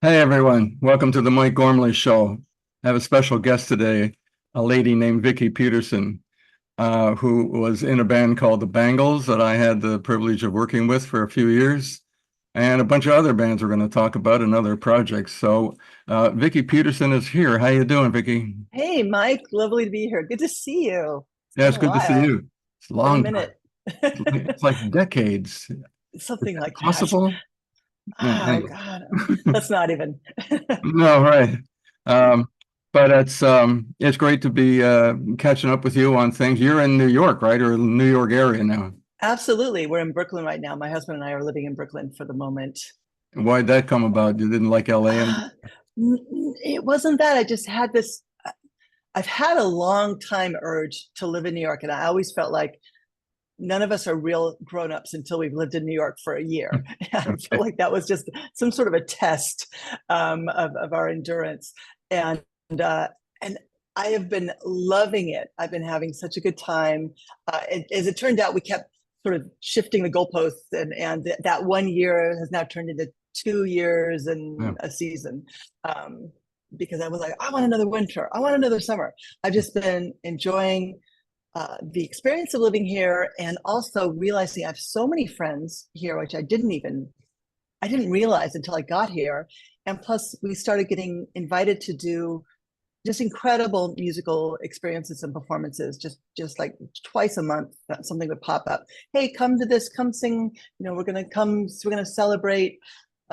Hey everyone, welcome to the Mike Gormley Show. I have a special guest today, a lady named VICKI Peterson, who was in a band called the Bangles that I had the privilege of working with for a few years, and a bunch of other bands we're going to talk about and other projects. So VICKI Peterson is here. How you doing, VICKI? Hey, Mike, lovely to be here. Good to see you. It's Yeah, been it's a good to see while. you. It's a It's been a long time. minute. It's like decades. Is Something that like that. possible? Yeah, Oh, anyway. God. Let's not even. No, right. Um, but it's great to be catching up with you on things. You're in New York, right? Or New York area now. Absolutely. We're in Brooklyn right now. My husband and I are living in Brooklyn for the moment. Why'd that come about? You didn't like LA and Uh, it wasn't that. I just had this. I've had a long time urge to live in New York, and I always felt like none of us are real grown-ups until we've lived in New York for a year. I felt okay. like that was just some sort of a test of our endurance. And and I have been loving it. I've been having such a good time. As it turned out, we kept sort of shifting the goalposts, and that 1 year has now turned into 2 years Yeah. and a season. Um, because I was like, I want another winter. I want another summer. I've just been enjoying the experience of living here and also realizing I have so many friends here, which I didn't realize until I got here. And plus we started getting invited to do just incredible musical experiences and performances, just like twice a month, something would pop up. Hey, come to this, come sing. We're gonna celebrate,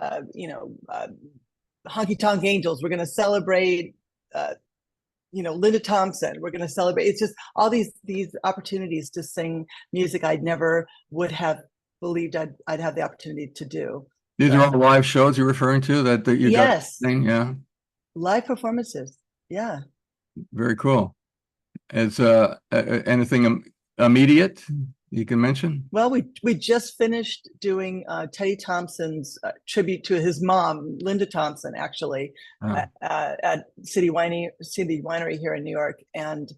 uh, you know, uh, Honky Tonk Angels. We're gonna celebrate uh, Linda Thompson. We're going to celebrate. It's just all these opportunities to sing music I'd never would have believed I'd have the opportunity to do. These are all So live shows you're referring to that you got to yes, sing. Yeah, live performances. Yeah. very cool. Is anything immediate you can mention? Well, we just finished doing Teddy Thompson's tribute to his mom, Linda Thompson, actually, Oh, at City Winery here in New York, and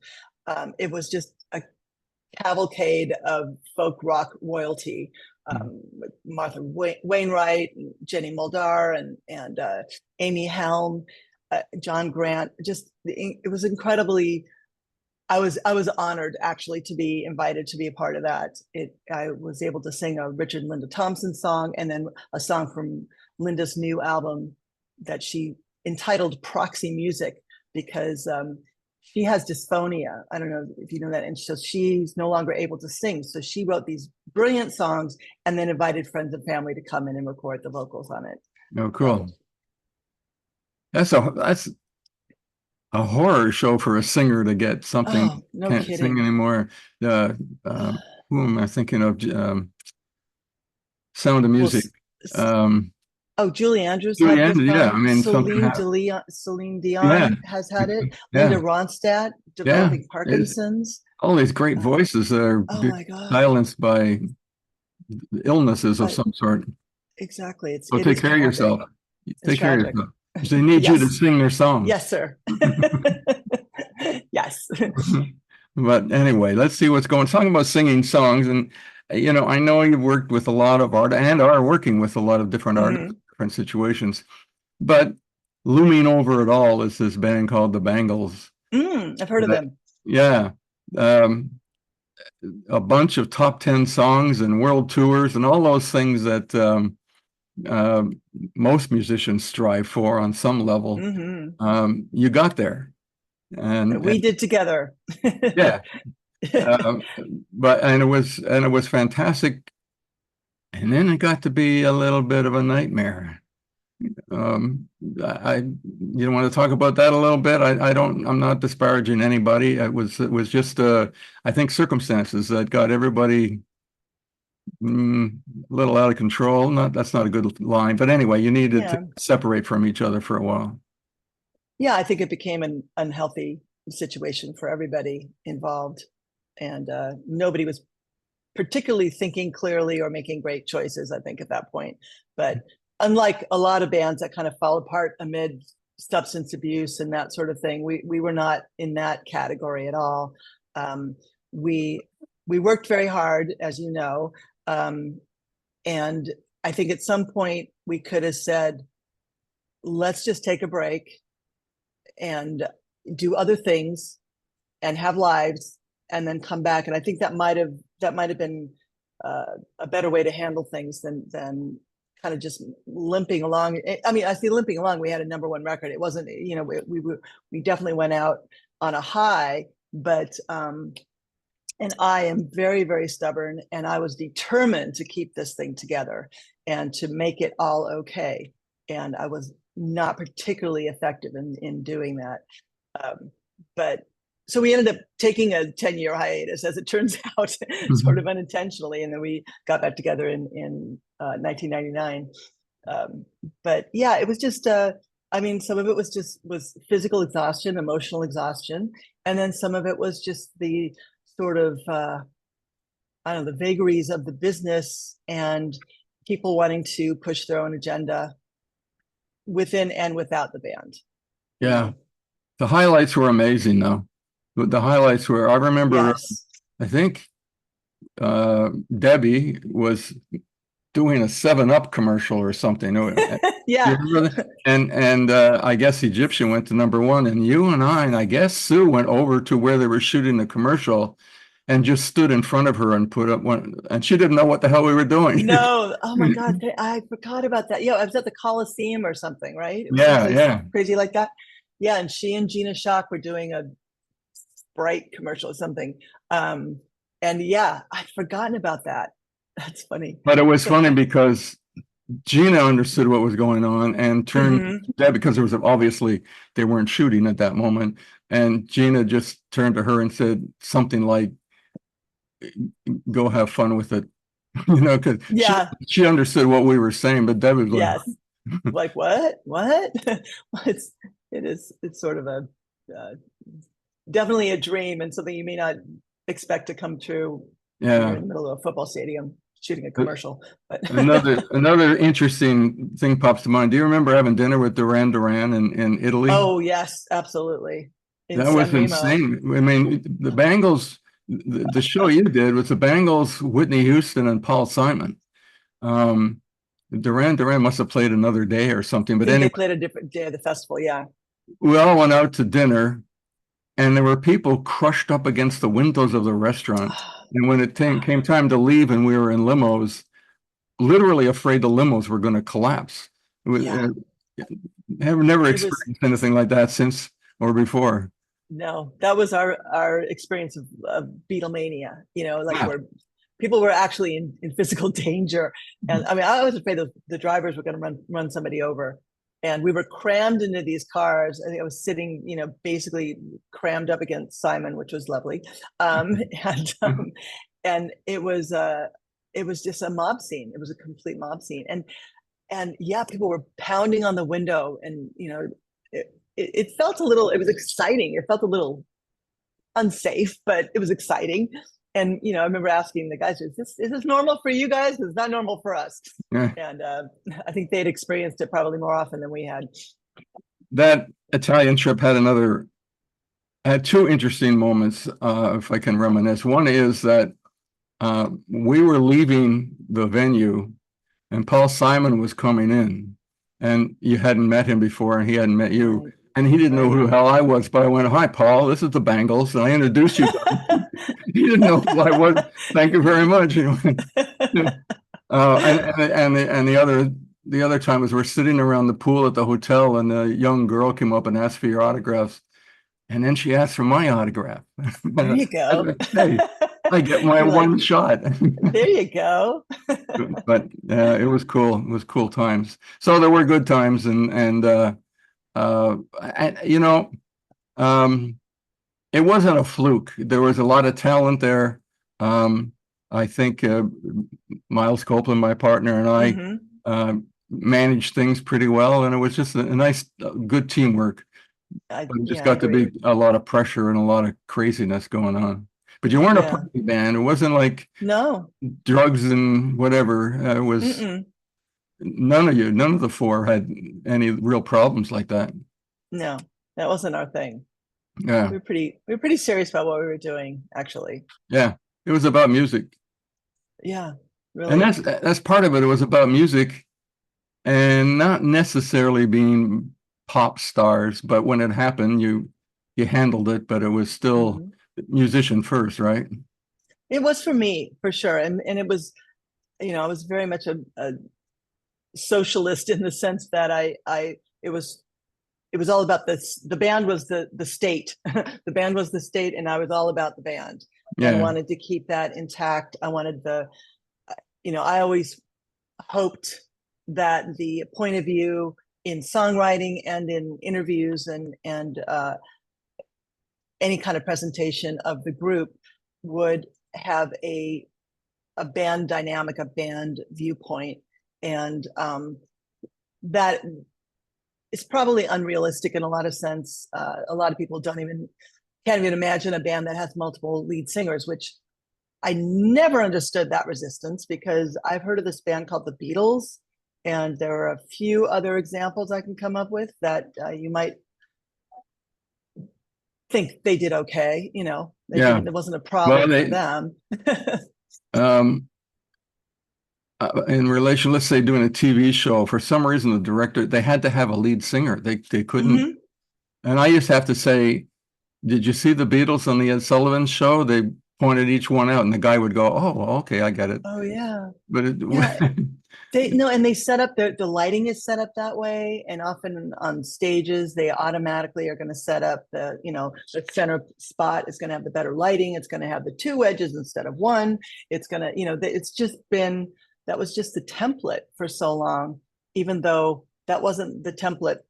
it was just a cavalcade of folk rock royalty. With Martha Wainwright, and Jenny Muldaur, and Amy Helm, John Grant. Just it was incredibly. I was honored actually to be invited to be a part of that. I was able to sing a Richard and Linda Thompson song, and then a song from Linda's new album that she entitled Proxy Music, because she has dysphonia. I don't know if you know that. And so she's no longer able to sing. So she wrote these brilliant songs and then invited friends and family to come in and record the vocals on it. no, So, cool. That's a horror show for a singer to get something oh, no can't sing kidding. anymore. Uh, who am I thinking of? Sound of Well, Music. Um, oh, Julie Andrews Julie had Andrews, yeah. I dysphonia. mean, something happened. Celine Yeah, Dion has had it. Linda yeah, Ronstadt yeah. developing It's Parkinson's. all these great Uh, voices that are oh being my God. silenced by illnesses of I, some sort. exactly. So It take is care of tragic. yourself. It's Take care of tragic. yourself. They need you to Yes. sing their songs. Yes, sir. Yes. But anyway, let's see what's going. Talking about singing songs, and I know you've worked with a lot of art and are working with a lot of different artists, Hmm. different situations. But looming over it all is this band called the Bangles. I've heard of That, them. yeah, um, a bunch of top 10 songs and world tours and all those things that uh, most musicians strive for on some level. Hmm. You got there, and We did together. yeah, um, but and it was fantastic. And then it got to be a little bit of a nightmare. Um, you want to talk about that a little bit? I'm not disparaging anybody. It was just, I think circumstances that got everybody a little out of control. That's not a good line, but anyway, you needed to Yeah. separate from each other for a while. Yeah, I think it became an unhealthy situation for everybody involved. And nobody was particularly thinking clearly or making great choices, I think, at that point. But unlike a lot of bands that kind of fall apart amid substance abuse and that sort of thing, we were not in that category at all. Um, we we worked very hard, as you know, and I think at some point we could have said, let's just take a break and do other things and have lives and then come back. And I think that might have been a better way to handle things than kind of just limping along. I mean, I see limping along. We had a #1 record. It wasn't, you know, we definitely went out on a high, but and I am very, very stubborn, and I was determined to keep this thing together and to make it all okay. And I was not particularly effective in doing that. But so we ended up taking a 10-year hiatus, as it turns out, sort of unintentionally. And then we got back together in 1999. But yeah, it was just, I mean, some of it was physical exhaustion, emotional exhaustion. And then some of it was just the sort of, I don't know, the vagaries of the business and people wanting to push their own agenda within and without the band. Yeah. The highlights were amazing, though. The highlights were, I remember, Yes. I think Debbi was doing a 7-Up commercial or something. Yeah. And I guess Egyptian went to #1, and you and I guess Sue went over to where they were shooting the commercial and just stood in front of her and put up one, and she didn't know what the hell we were doing. No, oh my God, I forgot about that. Yeah, I was at the Coliseum or something, right? Yeah. Crazy like that. Yeah, and she and Gina Shock were doing a Sprite commercial or something. And yeah, I'd forgotten about that. That's funny. But it was funny because Gina understood what was going on and turned to Deb, because there was obviously they weren't shooting at that moment. And Gina just turned to her and said something like, "Go have fun with it," you know, because she understood what we were saying. But Deb was like, yes, like what? It's sort of a definitely a dream and something you may not expect to come true. Yeah, you're in the middle of a football stadium shooting a commercial. But another interesting thing pops to mind. Do you remember having dinner with Duran Duran in Italy? Oh yes, absolutely. That was insane. I mean, the Bangles, the show you did was the Bangles, Whitney Houston, and Paul Simon. Duran Duran must have played another day or something. But anyway, they played a different day of the festival. Yeah, we all went out to dinner, and there were people crushed up against the windows of the restaurant. And when it came time to leave, and we were in limos, literally afraid the limos were going to collapse. Have never experienced anything like that since or before. No, that was our experience of Beatlemania. You know, like where people were actually in physical danger. And I mean, I was afraid the drivers were going to run somebody over. And we were crammed into these cars. I think I was sitting, you know, basically crammed up against Simon, which was lovely. And it was just a mob scene. It was a complete mob scene. And yeah, people were pounding on the window, and you know, it felt a little. It was exciting. It felt a little unsafe, but it was exciting. And you know, I remember asking the guys, "Is this normal for you guys? It's not normal for us." Yeah. And I think they'd experienced it probably more often than we had. That Italian trip had two interesting moments, if I can reminisce. One is that we were leaving the venue, and Paul Simon was coming in, and you hadn't met him before, and he hadn't met you. Right. And he didn't know who the hell I was, but I went, "Hi, Paul, this is the Bangles." And I introduced you. He didn't know who I was. "Thank you very much." And the other time was we're sitting around the pool at the hotel, and a young girl came up and asked for your autographs. And then she asked for my autograph. There you go. Hey, I get my one shot. There you go. But it was cool. It was cool times. So there were good times, and you know, it wasn't a fluke. There was a lot of talent there. I think Miles Copeland, my partner, and I managed things pretty well, and it was just a nice, good teamwork. It just got to be a lot of pressure and a lot of craziness going on. But you weren't a party band. It wasn't like drugs and whatever. It was none of the four had any real problems like that. No, that wasn't our thing. Yeah, we were pretty serious about what we were doing, actually. Yeah, it was about music. Yeah, really. And that's part of it. It was about music, and not necessarily being pop stars, but when it happened, you handled it, but it was still musician first, right? It was for me, for sure. And it was, I was very much a socialist in the sense that it was all about this. The band was the state. The band was the state, and I was all about the band. And I wanted to keep that intact. I wanted I always hoped that the point of view in songwriting and in interviews and any kind of presentation of the group would have a band dynamic, a band viewpoint. And that is probably unrealistic in a lot of sense. A lot of people can't even imagine a band that has multiple lead singers, which I never understood that resistance, because I've heard of this band called the Beatles, and there are a few other examples I can come up with that you might think they did okay. There wasn't a problem for them. In relation, let's say doing a TV show, for some reason, the director, they had to have a lead singer. They couldn't. And I used to have to say, did you see the Beatles on the Ed Sullivan show? They pointed each one out, and the guy would go, oh, okay, I get it. Oh, yeah. But and they set up the lighting is set up that way, and often on stages they automatically are going to set up the center spot is going to have the better lighting. It's going to have the two wedges instead of one. It's going to it's just been, that was just the template for so long, even though that wasn't the template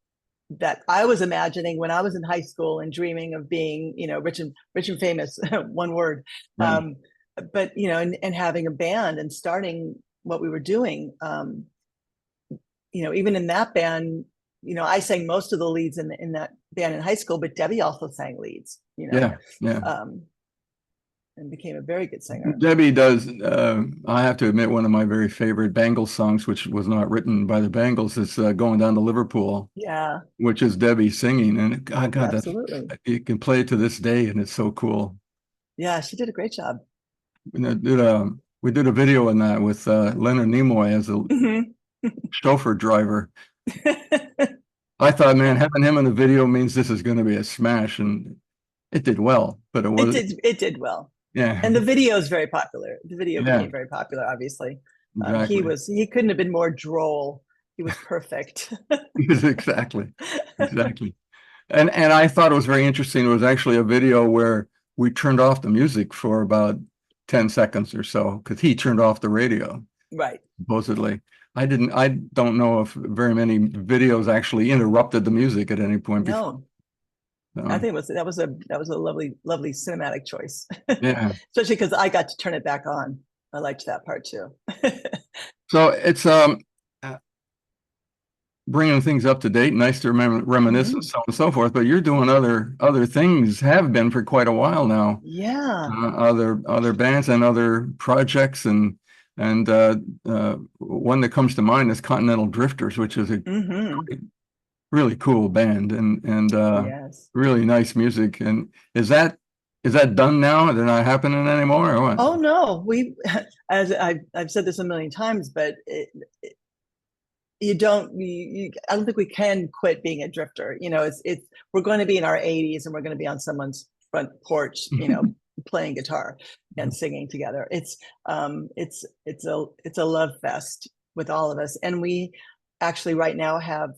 that I was imagining when I was in high school and dreaming of being rich and famous. One word. Right. But and having a band and starting what we were doing, even in that band, I sang most of the leads in that band in high school, but Debbi also sang leads, and became a very good singer. Debbi does, I have to admit, one of my very favorite Bangles songs, which was not written by the Bangles, is Going Down to Liverpool. Yeah. Which is Debbi singing. And God, absolutely. You can play it to this day, and it's so cool. Yeah, she did a great job. We did a video in that with Leonard Nimoy as a chauffeur driver. I thought, man, having him in the video means this is going to be a smash, and it did well. But it did well. Yeah. And the video is very popular. The video became very popular, obviously. Exactly. He couldn't have been more droll. He was perfect. Exactly. And I thought it was very interesting. It was actually a video where we turned off the music for about 10 seconds or so, because he turned off the radio. Right. Supposedly. I don't know if very many videos actually interrupted the music at any point. No. I think that was a lovely cinematic choice. Yeah. Especially because I got to turn it back on. I liked that part too. So it's bringing things up to date, nice to reminisce and so on and so forth. But you're doing other things, have been for quite a while now. Yeah. Other bands and other projects, and one that comes to mind is Continental Drifters, which is a really cool band and yes. really nice music. And is that done now? They're not happening anymore, or what? Oh no, as I've said this a million times, but I don't think we can quit being a drifter. We're going to be in our 80s and we're going to be on someone's front porch, playing guitar and singing together. It's a love fest with all of us. And we actually right now have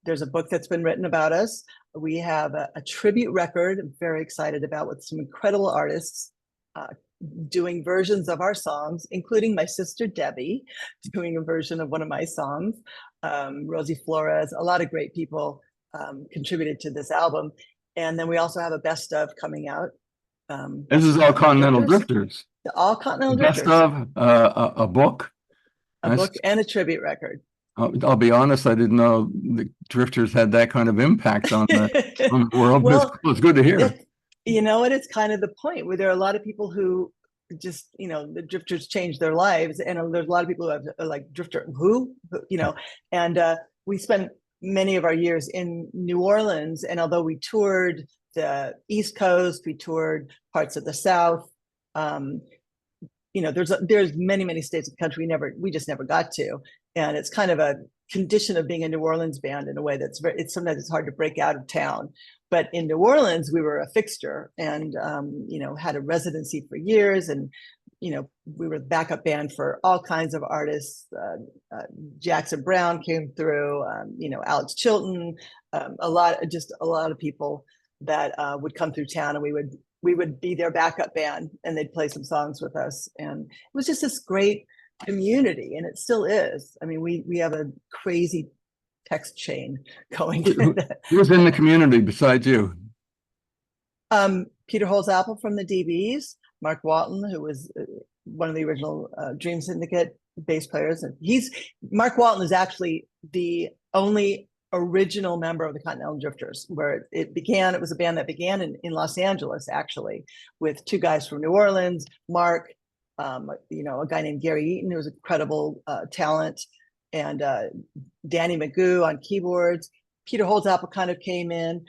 there's a book that's been written about us. We have a tribute record I'm very excited about, with some incredible artists doing versions of our songs, including my sister Debbi doing a version of one of my songs. Rosie Flores, a lot of great people contributed to this album. And then we also have a best of coming out. This is all Continental Drifters. All Continental Drifters. Best of a book. A book and a tribute record. I'll be honest, I didn't know the Drifters had that kind of impact on the world. Well, it's good to hear. It's kind of the point where there are a lot of people who just, the Drifters changed their lives. And there's a lot of people who have like Drifter, and we spent many of our years in New Orleans. And although we toured the East Coast, we toured parts of the South, there's many states of the country we just never got to. And it's kind of a condition of being a New Orleans band in a way that's very, sometimes it's hard to break out of town. But in New Orleans, we were a fixture and, you know, had a residency for years. And, you know, we were the backup band for all kinds of artists. Jackson Browne came through, you know, Alex Chilton, a lot of people that would come through town, and we would be their backup band, and they'd play some songs with us. And it was just this great community, and it still is. I mean, we have a crazy text chain going. Who was in the community besides you? Peter Holzapfel from the DBs, Mark Walton, who was one of the original Dream Syndicate bass players. And Mark Walton is actually the only original member of the Continental Drifters, where it was a band that began in Los Angeles, actually, with two guys from New Orleans, Mark, you know, a guy named Gary Eaton, who was incredible talent, and Danny Magoo on keyboards. Peter Holzapfel kind of came in.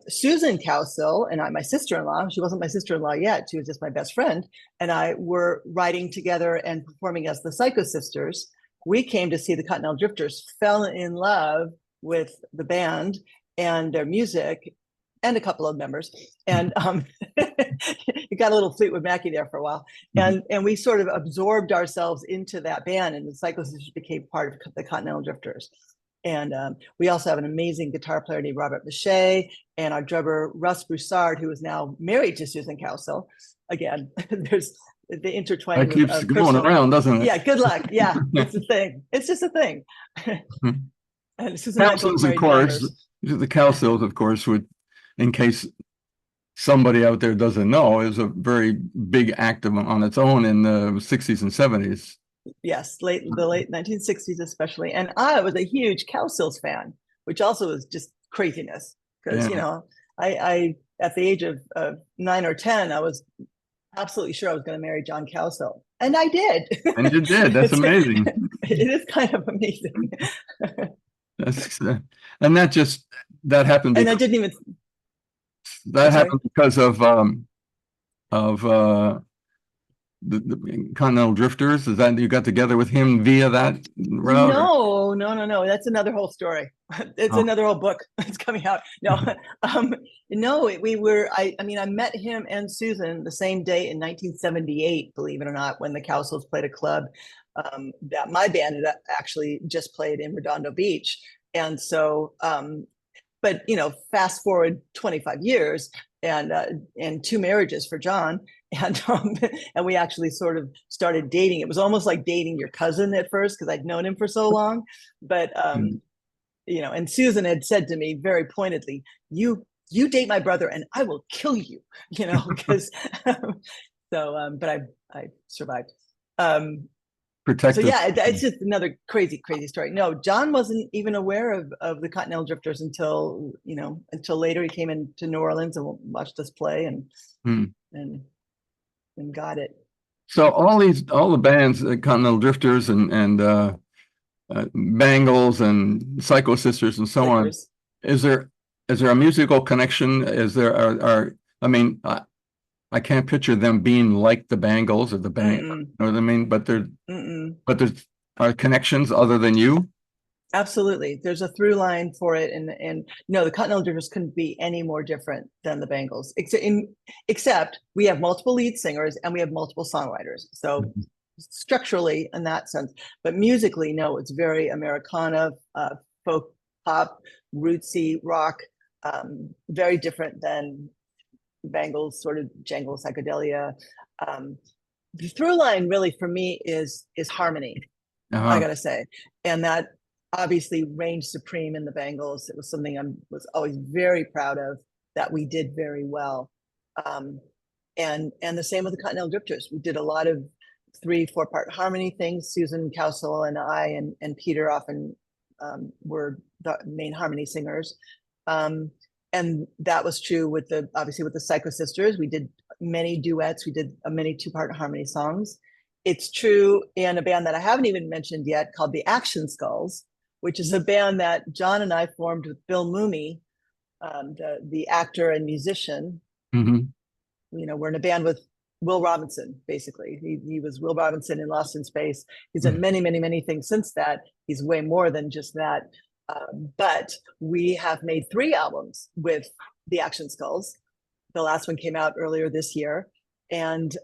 Susan Cowsill and my sister-in-law, she wasn't my sister-in-law yet, she was just my best friend, and I were writing together and performing as the Psycho Sisters. We came to see the Continental Drifters, fell in love with the band and their music and a couple of members, and it got a little Fleetwood Mackie there for a while, and we sort of absorbed ourselves into that band, and the Psycho Sisters became part of the Continental Drifters. And we also have an amazing guitar player named Robert Bichet, and our drummer Russ Broussard, who is now married to Susan Cowsill. Again, there's the intertwining. It keeps going around, doesn't it? Yeah, good luck. Yeah, it's a thing. It's just a thing. And Susan Cowsills, of course, the Cowsills, of course, would, in case somebody out there doesn't know, is a very big act on its own in the 60s and 70s. Yes, the late 1960s especially. And I was a huge Cowsills fan, which also was just craziness. Because, you know, I at the age of 9 or 10, I was absolutely sure I was going to marry John Cowsill. And I did. And you did. That's amazing. It is kind of amazing. And that happened. And I didn't even. That happened because of the Continental Drifters. Is that you got together with him via that route? No. That's another whole story. It's another whole book that's coming out. No, we were. I mean, I met him and Susan the same day in 1978. Believe it or not, when the Cowsills played a club that my band had actually just played in Redondo Beach, and so. But you know, fast forward 25 years and 2 marriages for John, and we actually sort of started dating. It was almost like dating your cousin at first because I'd known him for so long. But you know, and Susan had said to me very pointedly, "You date my brother, and I will kill you." You know, because but I survived. Protective. So yeah, it's just another crazy story. No, John wasn't even aware of the Continental Drifters until later. He came into New Orleans and watched us play and got it. So all the bands, Continental Drifters and Bangles and Psycho Sisters and so on. Is there a musical connection? Is there I mean, I can't picture them being like the Bangles or the Bang. You know what I mean? But there's are connections other than you. Absolutely, there's a through line for it, and no, the Continental Drifters couldn't be any more different than the Bangles, except we have multiple lead singers and we have multiple songwriters. So structurally, in that sense, but musically, no, it's very Americana, folk, pop, rootsy, rock, very different than Bangles, sort of jangle psychedelia. The through line really for me is harmony. I gotta say, and that obviously reigned supreme in the Bangles. It was something I was always very proud of that we did very well. And the same with the Continental Drifters. We did a lot of 3-4 part harmony things. Susan Cowsill and I and Peter often were the main harmony singers. And that was true obviously with the Psycho Sisters. We did many duets. We did many 2-part harmony songs. It's true in a band that I haven't even mentioned yet called the Action Skulls, which is a band that John and I formed with Bill Mumy, the actor and musician. You know, we're in a band with Will Robinson, basically. He was Will Robinson in Lost in Space. He's done many, many, many things since that. He's way more than just that. But we have made 3 albums with the Action Skulls. The last one came out earlier this year. And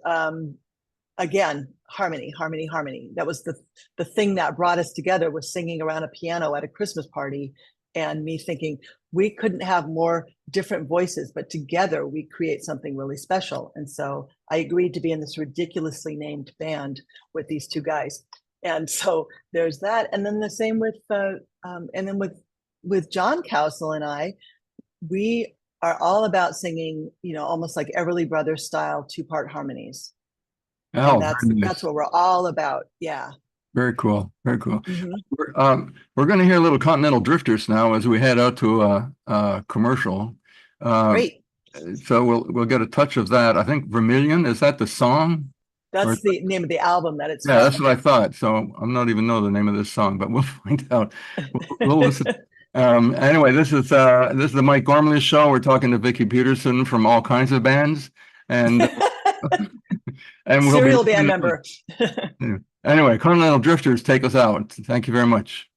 again, harmony, harmony, harmony. That was the thing that brought us together, was singing around a piano at a Christmas party, and me thinking we couldn't have more different voices, but together we create something really special. And so I agreed to be in this ridiculously named band with these 2 guys. And so there's that. And then the same with with John Cowsill and I, we are all about singing, almost like Everly Brothers style 2-part harmonies. Oh, and that's what we're all about. Yeah. Very cool. Very cool. Mm-hmm. We're going to hear a little Continental Drifters now as we head out to a commercial. Great. So we'll get a touch of that. I think Vermilion, is that the song? That's the name of the album that it's Yeah, from. that's what I thought. So I'm not even know the name of this song, but we'll find out. We'll listen. Anyway, this is the Mike Gormley show. We're talking to Vicki Peterson from all kinds of bands, and and we'll Serial band member. Anyway, Continental Drifters, take us out. Thank you very much.